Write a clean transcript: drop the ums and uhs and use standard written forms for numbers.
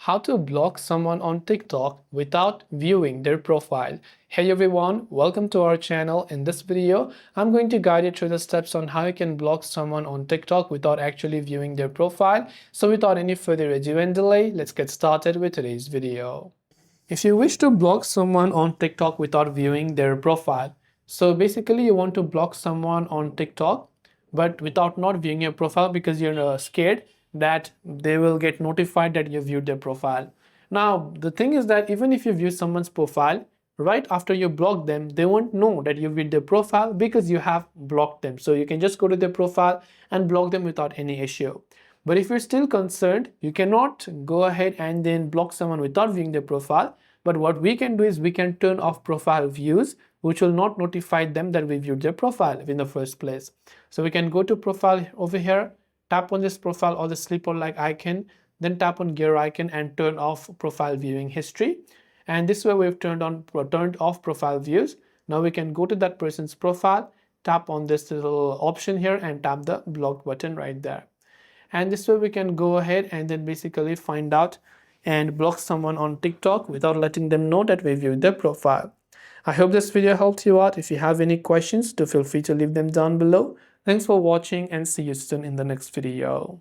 How to block someone on TikTok without viewing their profile. Hey everyone, welcome to our channel. In this video, I'm going to guide you through the steps on how you can block someone on TikTok without actually viewing their profile. So without any further ado and delay, let's get started with today's video. If you wish to block someone on TikTok without viewing their profile, so basically you want to block someone on TikTok but without not viewing your profile because you're scared that they will get notified that you viewed their profile. Now, the thing is that even if you view someone's profile, right after you block them, they won't know that you viewed their profile because you have blocked them. So you can just go to their profile and block them without any issue. But if you're still concerned, you cannot go ahead and then block someone without viewing their profile. But what we can do is we can turn off profile views, which will not notify them that we viewed their profile in the first place. So we can go to profile over here, tap on this profile or the sleeper like icon, then tap on gear icon and turn off profile viewing history. And this way we've turned off profile views. Now we can go to that person's profile, tap on this little option here and tap the block button right there. And this way we can go ahead and then basically find out and block someone on TikTok without letting them know that we viewed their profile. I hope this video helped you out. If you have any questions, do feel free to leave them down below. Thanks for watching and see you soon in the next video.